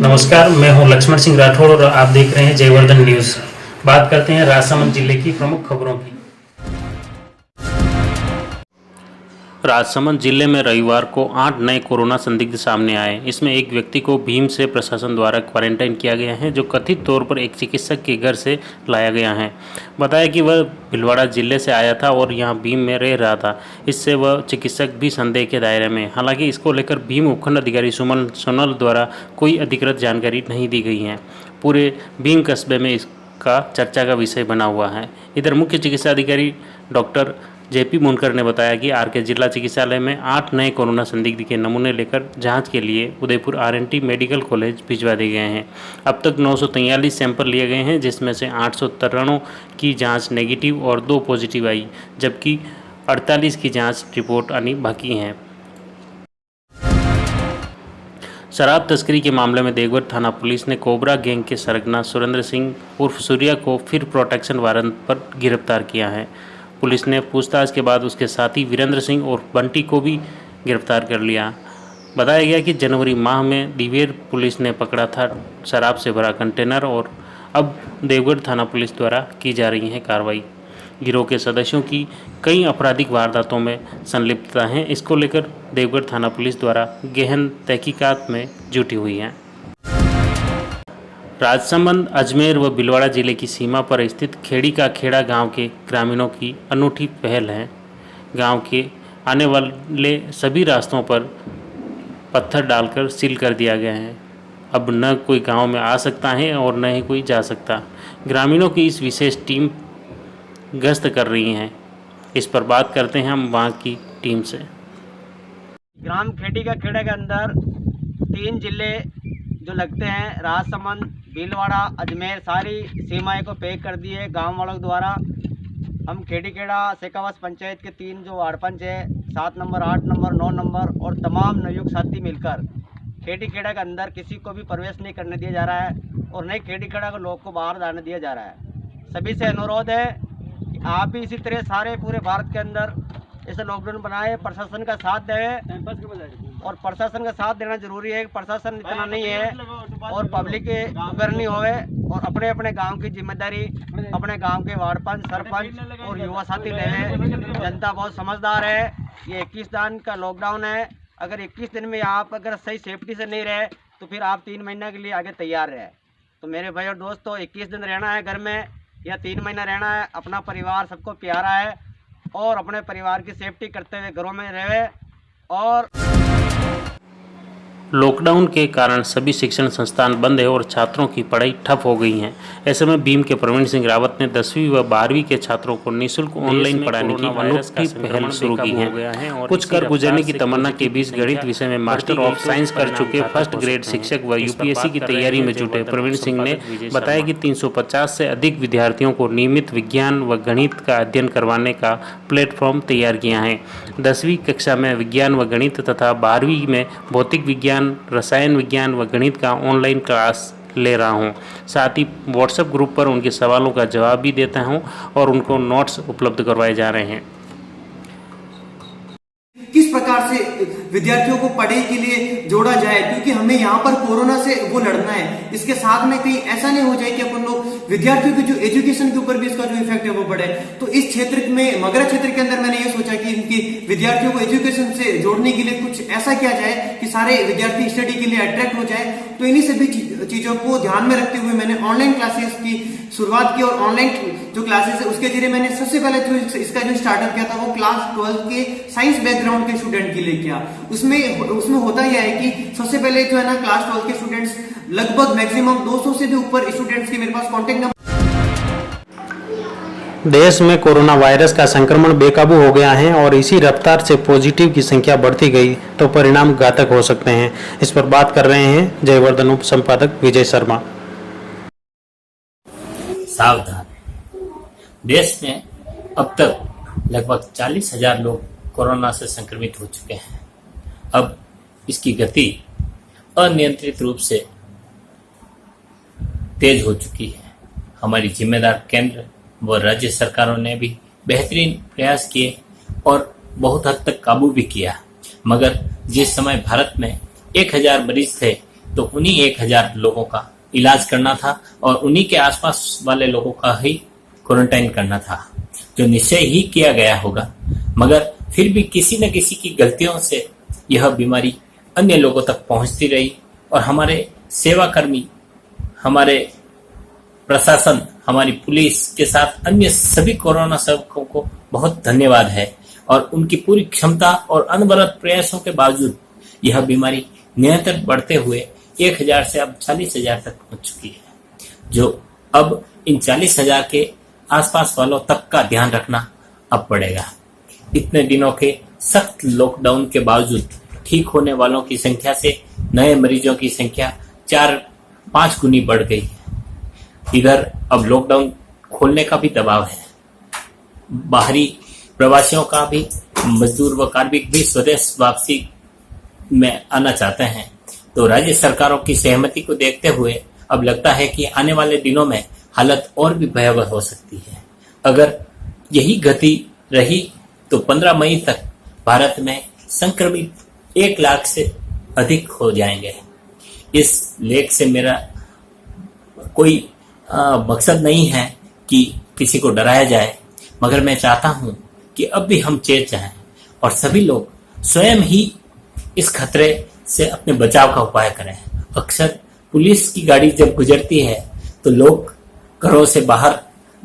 नमस्कार, मैं हूं लक्ष्मण सिंह राठौड़ और आप देख रहे हैं जयवर्धन न्यूज। बात करते हैं राजसमंद जिले की प्रमुख खबरों की। राजसमंद जिले में रविवार को 8 नए कोरोना संदिग्ध सामने आए। इसमें एक व्यक्ति को भीम से प्रशासन द्वारा क्वारंटाइन किया गया है, जो कथित तौर पर एक चिकित्सक के घर से लाया गया है। बताया कि वह भीलवाड़ा जिले से आया था और यहां भीम में रह रहा था। इससे वह चिकित्सक भी संदेह के दायरे में। हालांकि इसको लेकर भीम उपखंड अधिकारी सुमन सोनल द्वारा कोई अधिकृत जानकारी नहीं दी गई है। पूरे भीम कस्बे में इसका चर्चा का विषय बना हुआ है। इधर मुख्य चिकित्सा अधिकारी डॉक्टर जेपी मुनकर ने बताया कि आरके जिला चिकित्सालय में 8 नए कोरोना संदिग्ध के नमूने लेकर जांच के लिए उदयपुर आरएनटी मेडिकल कॉलेज भिजवा दिए गए हैं। अब तक 943 सैंपल लिए गए हैं, जिसमें से 893 की जांच नेगेटिव और 2 पॉजिटिव आई, जबकि 48 की जांच रिपोर्ट आनी बाकी है। शराब तस्करी के मामले में देवघर थाना पुलिस ने कोबरा गैंग के सरगना सुरेंद्र सिंह उर्फ सूर्या को फिर प्रोटेक्शन वारंट पर गिरफ्तार किया है। पुलिस ने पूछताछ के बाद उसके साथी वीरेंद्र सिंह और बंटी को भी गिरफ्तार कर लिया। बताया गया कि जनवरी माह में दिवेर पुलिस ने पकड़ा था शराब से भरा कंटेनर और अब देवगढ़ थाना पुलिस द्वारा की जा रही है कार्रवाई। गिरोह के सदस्यों की कई आपराधिक वारदातों में संलिप्तता है। इसको लेकर देवगढ़ थाना पुलिस द्वारा गहन तहकीकात में जुटी हुई है। राजसमंद, अजमेर व भीलवाड़ा जिले की सीमा पर स्थित खेड़ी का खेड़ा गांव के ग्रामीणों की अनूठी पहल है। गांव के आने वाले सभी रास्तों पर पत्थर डालकर सील कर दिया गया है। अब न कोई गांव में आ सकता है और न ही कोई जा सकता। ग्रामीणों की इस विशेष टीम गश्त कर रही है। इस पर बात करते हैं हम वहां की टीम से। ग्राम खेड़ी का खेड़े के अंदर 3 जिले जो लगते हैं, राजसमंद, भीलवाड़ा, अजमेर, सारी सीमाएं को पैक कर दिए गांव वालों द्वारा। हम खेड़ी खेड़ा सेकावास पंचायत के 3 जो वार्ड पंच है, 7 नंबर, 8 नंबर, 9 नंबर और तमाम नवयुक्त साथी मिलकर खेड़ी खेड़ा के अंदर किसी को भी प्रवेश नहीं करने दिया जा रहा है और नहीं खेड़ी खेड़ा के लोग को बाहर जाने दिया जा रहा है। सभी से अनुरोध है कि आप भी इसी तरह सारे पूरे भारत के अंदर ऐसे लॉकडाउन बनाए, प्रशासन का साथ दें और प्रशासन का साथ देना जरूरी है। प्रशासन इतना नहीं है और पब्लिक करनी होवे और अपने अपने गांव की जिम्मेदारी अपने गांव के वार्ड पंच, सरपंच और युवा साथी ले। जनता बहुत समझदार है। ये 21 दिन का लॉकडाउन है। अगर 21 दिन में आप अगर सही सेफ्टी से नहीं रहे तो फिर आप 3 महीने के लिए आगे तैयार रहे। तो मेरे भाई और दोस्तों, 21 दिन रहना है घर में या 3 महीना रहना है। अपना परिवार सबको प्यारा है और अपने परिवार की सेफ्टी करते हुए घरों में रहे। और लॉकडाउन के कारण सभी शिक्षण संस्थान बंद है और छात्रों की पढ़ाई ठप हो गई है। ऐसे में भीम के प्रवीण सिंह रावत ने 10वीं व 12वीं के छात्रों को निःशुल्क ऑनलाइन पढ़ाने की अनूठी पहल शुरू की है। कुछ कर गुजरने की तमन्ना के बीच गणित विषय में मास्टर ऑफ साइंस कर चुके फर्स्ट ग्रेड शिक्षक व यूपीएससी की तैयारी में जुटे प्रवीण सिंह ने बताया कि 350 से अधिक विद्यार्थियों को नियमित विज्ञान व गणित का अध्ययन करवाने का प्लेटफॉर्म तैयार किया है। 10वीं कक्षा में विज्ञान व गणित तथा 12वीं में भौतिक विज्ञान, रसायन विज्ञान व गणित का ऑनलाइन क्लास ले रहा हूं। साथ ही व्हाट्सएप ग्रुप पर उनके सवालों का जवाब भी देता हूं और उनको नोट्स उपलब्ध करवाए जा रहे हैं। किस प्रकार से विद्यार्थियों को पढ़ाई के लिए जोड़ा जाए, क्योंकि हमें यहाँ पर कोरोना से वो लड़ना है। इसके साथ में कहीं ऐसा नहीं हो जाए कि अपन लोग विद्यार्थियों की जो एजुकेशन के ऊपर भी इसका जो इफेक्ट है वो पड़े। तो इस क्षेत्र में, मगरा क्षेत्र के अंदर मैंने ये सोचा कि इनकी विद्यार्थियों को एजुकेशन से जोड़ने के लिए कुछ ऐसा किया जाए कि सारे विद्यार्थी स्टडी के लिए अट्रैक्ट हो जाए। तो इन्हीं सभी चीजों को ध्यान में रखते हुए मैंने ऑनलाइन क्लासेस की शुरुआत की और ऑनलाइन जो क्लासेस है उसके जरिए मैंने सबसे पहले जो इसका जो स्टार्टअप किया था वो क्लास 12 के साइंस बैकग्राउंड के स्टूडेंट के लिए किया। उसमें होता यह है कि सबसे पहले जो है ना, क्लास 12 के स्टूडेंट्स लगभग मैक्सिमम 200 से भी ऊपर स्टूडेंट्स के मेरे पास कांटेक्ट नंबर। देश में कोरोना वायरस का संक्रमण बेकाबू हो गया है और इसी रफ्तार से पॉजिटिव की संख्या बढ़ती गई तो परिणाम घातक हो सकते हैं। इस पर बात कर रहे हैं जयवर्धन उप संपादक विजय शर्मा। सावधान, देश में अब तक लगभग 40,000 लोग कोरोना से संक्रमित हो चुके हैं। अब इसकी गति अनियंत्रित रूप से तेज हो चुकी है। हमारी जिम्मेदार केंद्र व राज्य सरकारों ने भी बेहतरीन प्रयास किए और बहुत हद तक काबू भी किया, मगर जिस समय भारत में 1,000 मरीज थे तो उन्हीं 1000 लोगों का इलाज करना था और उन्हीं के आसपास वाले लोगों का ही क्वारंटाइन करना था, जो निश्चय ही किया गया होगा। मगर फिर भी किसी न किसी की गलतियों से यह बीमारी अन्य लोगों तक पहुंचती रही और हमारे सेवाकर्मी, हमारे प्रशासन, हमारी पुलिस के साथ अन्य सभी कोरोना सेवकों को बहुत धन्यवाद है और उनकी पूरी क्षमता और अनवरत प्रयासों के बावजूद यह बीमारी निरंतर बढ़ते हुए 1000 से अब 40,000 तक पहुंच चुकी है, जो अब इन 40,000 के आसपास वालों तक का ध्यान रखना अब पड़ेगा। इतने दिनों के सख्त लॉकडाउन के बावजूद ठीक होने वालों की संख्या से नए मरीजों की संख्या 4-5 गुनी बढ़ गई है। इधर अब लॉकडाउन खोलने का भी दबाव है। बाहरी प्रवासियों का भी, मजदूर व कार्मिक भी स्वदेश वापसी में आना चाहते हैं, तो राज्य सरकारों की सहमति को देखते हुए अब लगता है कि आने वाले दिनों में हालत और भी भयावह हो सकती है। अगर यही गति रही तो 15 मई तक भारत में संक्रमित 1 लाख से अधिक हो जाएंगे। इस लेख से मेरा कोई मकसद नहीं है कि किसी को डराया जाए, मगर मैं चाहता हूं कि अब भी हम चेत जाएं और सभी लोग स्वयं ही इस खतरे से अपने बचाव का उपाय करें। अक्सर पुलिस की गाड़ी जब गुजरती है तो लोग घरों से बाहर,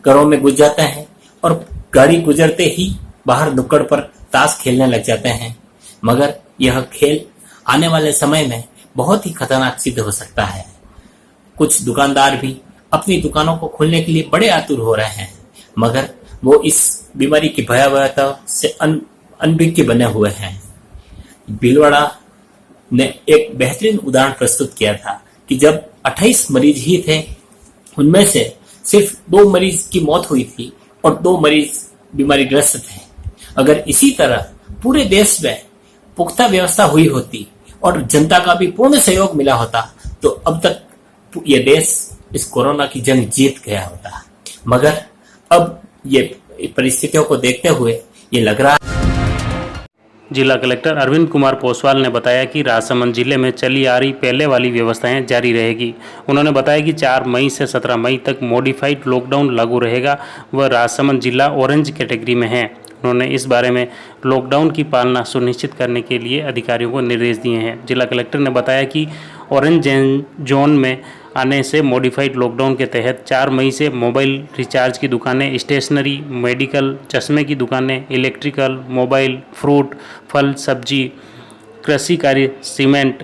घरों में घुस जाते हैं और गाड़ी गुजरते ही बाहर नुक्कड़ पर ताश खेलने लग जाते हैं, मगर यह खेल आने वाले समय में बहुत ही खतरनाक सिद्ध हो सकता है। कुछ दुकानदार भी अपनी दुकानों को खोलने के लिए बड़े आतुर हो रहे हैं, मगर वो इस बीमारी की भयावहता से अनभिज्ञ बने हुए हैं। भीलवाड़ा ने एक बेहतरीन उदाहरण प्रस्तुत किया था कि जब 28 मरीज ही थे, उनमें से सिर्फ 2 मरीज की मौत हुई थी और 2 मरीज बीमारी ग्रस्त थे। अगर इसी तरह पूरे देश में पुख्ता व्यवस्था हुई होती और जनता का भी पूर्ण सहयोग मिला होता तो अब तक ये देश इस कोरोना की जंग जीत गया होता। मगर अब ये परिस्थितियों को देखते हुए ये लग रहा है। जिला कलेक्टर अरविंद कुमार पोसवाल ने बताया कि राजसमंद जिले में चली आ रही पहले वाली व्यवस्थाएं जारी रहेगी। उन्होंने बताया कि 4 मई से 17 मई तक मॉडिफाइड लॉकडाउन लागू रहेगा व राजसमंद जिला ऑरेंज कैटेगरी में है। उन्होंने इस बारे में लॉकडाउन की पालना सुनिश्चित करने के लिए अधिकारियों को निर्देश दिए हैं। जिला कलेक्टर ने बताया कि ऑरेंज जोन में आने से मॉडिफाइड लॉकडाउन के तहत 4 मई से मोबाइल रिचार्ज की दुकानें, स्टेशनरी, मेडिकल, चश्मे की दुकानें, इलेक्ट्रिकल, मोबाइल, फ्रूट, फल, सब्जी, कृषि कार्य, सीमेंट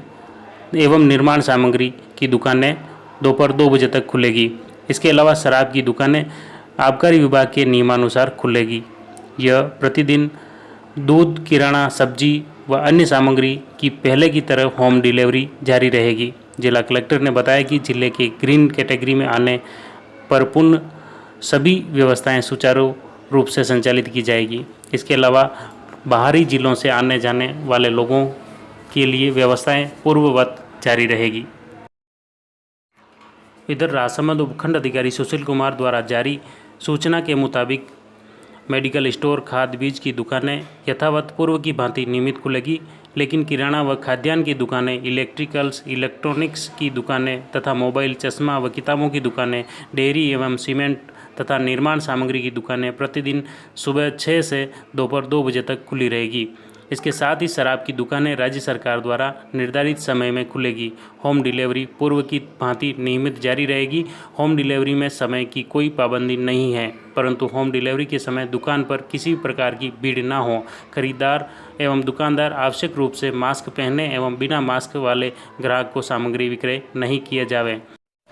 एवं निर्माण सामग्री की दुकानें दोपहर 2 बजे तक खुलेगी। इसके अलावा शराब की दुकानें आबकारी विभाग के नियमानुसार खुलेगी। यह प्रतिदिन दूध, किराना, सब्जी व अन्य सामग्री की पहले की तरह होम डिलीवरी जारी रहेगी। जिला कलेक्टर ने बताया कि जिले के ग्रीन कैटेगरी में आने पर पुनः सभी व्यवस्थाएं सुचारू रूप से संचालित की जाएगी। इसके अलावा बाहरी जिलों से आने जाने वाले लोगों के लिए व्यवस्थाएं पूर्ववत जारी रहेगी। इधर राजसमंद उपखंड अधिकारी सुशील कुमार द्वारा जारी सूचना के मुताबिक मेडिकल स्टोर, खाद बीज की दुकानें यथावत पूर्व की भांति नियमित खुलेगी, लेकिन किराना व खाद्यान्न की दुकानें, इलेक्ट्रिकल्स, इलेक्ट्रॉनिक्स की दुकानें तथा मोबाइल, चश्मा व किताबों की दुकानें, डेयरी एवं सीमेंट तथा निर्माण सामग्री की दुकानें प्रतिदिन सुबह 6 से दोपहर 2 बजे तक खुली रहेगी। इसके साथ ही शराब की दुकानें राज्य सरकार द्वारा निर्धारित समय में खुलेगी। होम डिलीवरी पूर्व की भांति नियमित जारी रहेगी। होम डिलीवरी में समय की कोई पाबंदी नहीं है, परंतु होम डिलीवरी के समय दुकान पर किसी प्रकार की भीड़ न हो। खरीदार एवं दुकानदार आवश्यक रूप से मास्क पहने एवं बिना मास्क वाले ग्राहक को सामग्री विक्रय नहीं किया जावे।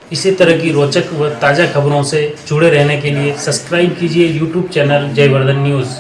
इसी तरह की रोचक व ताज़ा खबरों से जुड़े रहने के लिए सब्सक्राइब कीजिए यूट्यूब चैनल जयवर्धन न्यूज़।